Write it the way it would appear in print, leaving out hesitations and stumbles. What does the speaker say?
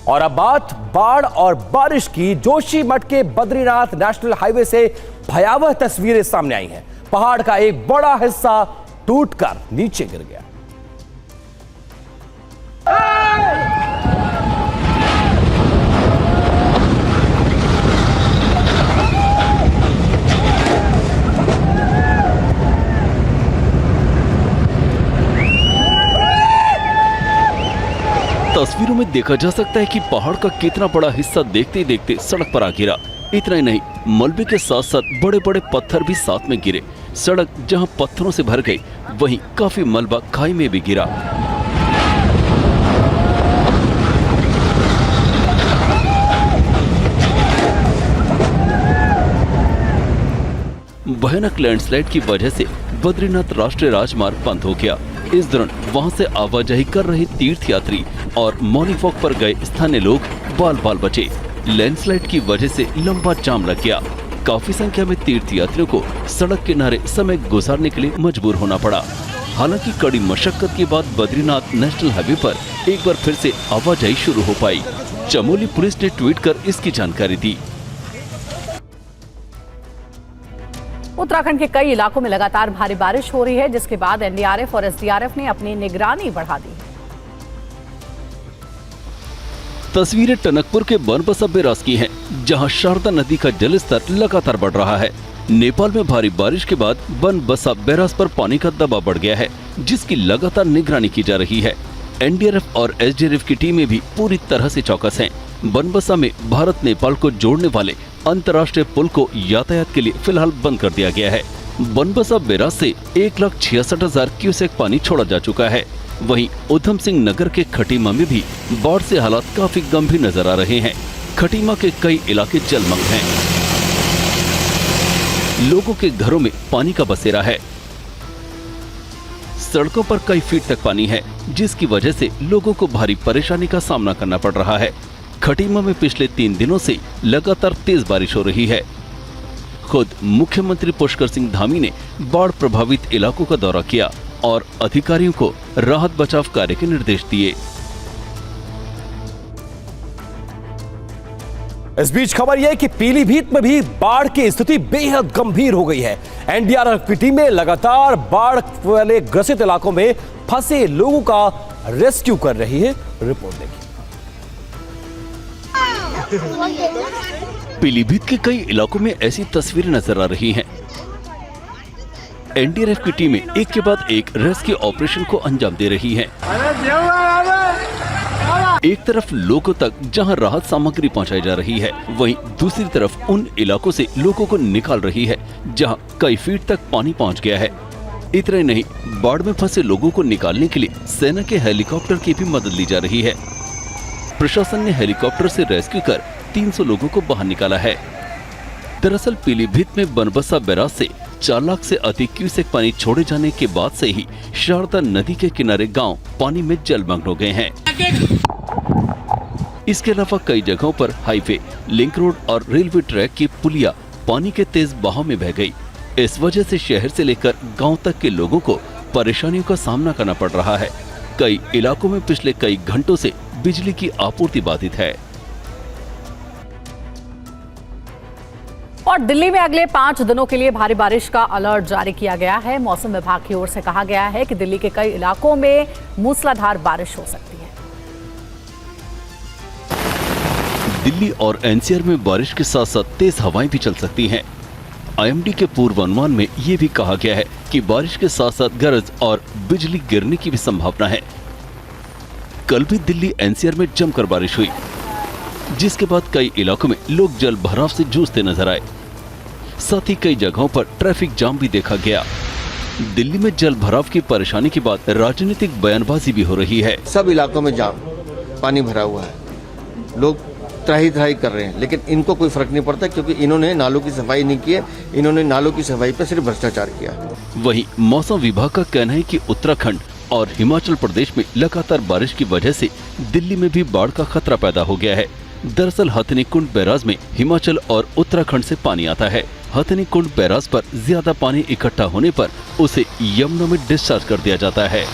और अब बात बाढ़ और बारिश की। जोशीमठ के बद्रीनाथ नेशनल हाईवे से भयावह तस्वीरें सामने आई हैं। पहाड़ का एक बड़ा हिस्सा टूटकर नीचे गिर गया। तस्वीरों में देखा जा सकता है कि पहाड़ का कितना बड़ा हिस्सा देखते ही देखते सड़क पर आ गिरा। इतना ही नहीं, मलबे के साथ साथ बड़े बड़े पत्थर भी साथ में गिरे। सड़क जहां पत्थरों से भर गई, वहीं काफी मलबा खाई में भी गिरा। भयानक लैंडस्लाइड की वजह से बद्रीनाथ राष्ट्रीय राजमार्ग बंद हो गया। इस दौरान वहां से आवाजाही कर रहे तीर्थयात्री और मॉर्निंग वॉक पर गए स्थानीय लोग बाल बाल बचे। लैंडस्लाइड की वजह से लंबा जाम लग गया। काफी संख्या में तीर्थयात्रियों को सड़क किनारे समय गुजारने के लिए मजबूर होना पड़ा। हालांकि कड़ी मशक्कत के बाद बद्रीनाथ नेशनल हाईवे पर एक बार फिर से आवाजाही शुरू हो पाई। चमोली पुलिस ने ट्वीट कर इसकी जानकारी दी। उत्तराखंड के कई इलाकों में लगातार भारी बारिश हो रही है, जिसके बाद एनडीआरएफ और एसडीआरएफ ने अपनी निगरानी बढ़ा दी है। तस्वीरें टनकपुर के बनबसा बैराज की हैं, जहां शारदा नदी का जलस्तर लगातार बढ़ रहा है। नेपाल में भारी बारिश के बाद बनबसा बैराज पर पानी का दबाव बढ़ गया है, जिसकी लगातार निगरानी की जा रही है। एनडीआरएफ और एसडीआरएफ की टीमें भी पूरी तरह से चौकस हैं। बनबसा में भारत नेपाल को जोड़ने वाले अंतर्राष्ट्रीय पुल को यातायात के लिए फिलहाल बंद कर दिया गया है। बनबसा बैराज से 1,66,000 क्यूसेक पानी छोड़ा जा चुका है। वहीं उधम सिंह नगर के खटीमा में भी बाढ़ से हालात काफी गंभीर नजर आ रहे हैं। खटीमा के कई इलाके जलमग्न हैं। लोगों के घरों में पानी का बसेरा है। सड़कों पर कई फीट तक पानी है, जिसकी वजह से लोगों को भारी परेशानी का सामना करना पड़ रहा है। खटीमा में पिछले 3 दिनों से लगातार तेज बारिश हो रही है। खुद मुख्यमंत्री पुष्कर सिंह धामी ने बाढ़ प्रभावित इलाकों का दौरा किया और अधिकारियों को राहत बचाव कार्य के निर्देश दिए। इस बीच खबर यह है कि पीलीभीत में भी बाढ़ की स्थिति बेहद गंभीर हो गई है। एनडीआरएफ की टीमें लगातार बाढ़ वाले ग्रसित इलाकों में फंसे लोगों का रेस्क्यू कर रही है। रिपोर्ट देखिए। पीलीभीत के कई इलाकों में ऐसी तस्वीरें नजर आ रही हैं। एनडीआरएफ की टीमें एक के बाद एक रेस्क्यू ऑपरेशन को अंजाम दे रही हैं। एक तरफ लोगों तक जहां राहत सामग्री पहुंचाई जा रही है, वहीं दूसरी तरफ उन इलाकों से लोगों को निकाल रही है जहां कई फीट तक पानी पहुंच गया है। इतना ही नहीं, बाढ़ में फंसे लोगों को निकालने के लिए सेना के हेलीकॉप्टर की भी मदद ली जा रही है। प्रशासन ने हेलीकॉप्टर से रेस्क्यू कर 300 लोगों को बाहर निकाला है। दरअसल पीलीभीत में बनबसा बैराज से 4 लाख से अधिक क्यूसेक पानी छोड़े जाने के बाद से ही शारदा नदी के किनारे गांव पानी में जलमग्न हो गए हैं। इसके अलावा कई जगहों पर हाईवे, लिंक रोड और रेलवे ट्रैक की पुलिया पानी के तेज बहाव में बह गई। इस वजह से शहर से लेकर गांव तक के लोगों को परेशानियों का सामना करना पड़ रहा है। कई इलाकों में पिछले कई घंटों से बिजली की आपूर्ति बाधित है। और दिल्ली में अगले 5 दिनों के लिए भारी बारिश का अलर्ट जारी किया गया है। मौसम विभाग की ओर से कहा गया है कि दिल्ली के कई इलाकों में मूसलाधार बारिश हो सकती है। दिल्ली और एनसीआर में बारिश के साथ साथ तेज हवाएं भी चल सकती हैं। आईएमडी के पूर्वानुमान में ये भी कहा गया है कि बारिश के साथ साथ गरज और बिजली गिरने की भी संभावना है। कल भी दिल्ली एनसीआर में जमकर बारिश हुई, जिसके बाद कई इलाकों में लोग जल भराव से जूझते नजर आए। साथ ही कई जगहों पर ट्रैफिक जाम भी देखा गया। दिल्ली में जल भराव की परेशानी के बाद राजनीतिक बयानबाजी भी हो रही है। सब इलाकों में जाम, पानी भरा हुआ है, लोग त्राही कर रहे हैं, लेकिन इनको कोई फर्क नहीं पड़ता क्योंकि इन्होंने नालों की सफाई नहीं की है। इन्होंने नालों की सफाई पर सिर्फ भ्रष्टाचार किया। वहीं मौसम विभाग का कहना है कि उत्तराखंड और हिमाचल प्रदेश में लगातार बारिश की वजह से दिल्ली में भी बाढ़ का खतरा पैदा हो गया है। दरअसल हथनीकुंड बैराज में हिमाचल और उत्तराखंड से पानी आता है। हथनीकुंड बैराज पर ज्यादा पानी इकट्ठा होने पर उसे यमुना में डिस्चार्ज कर दिया जाता है।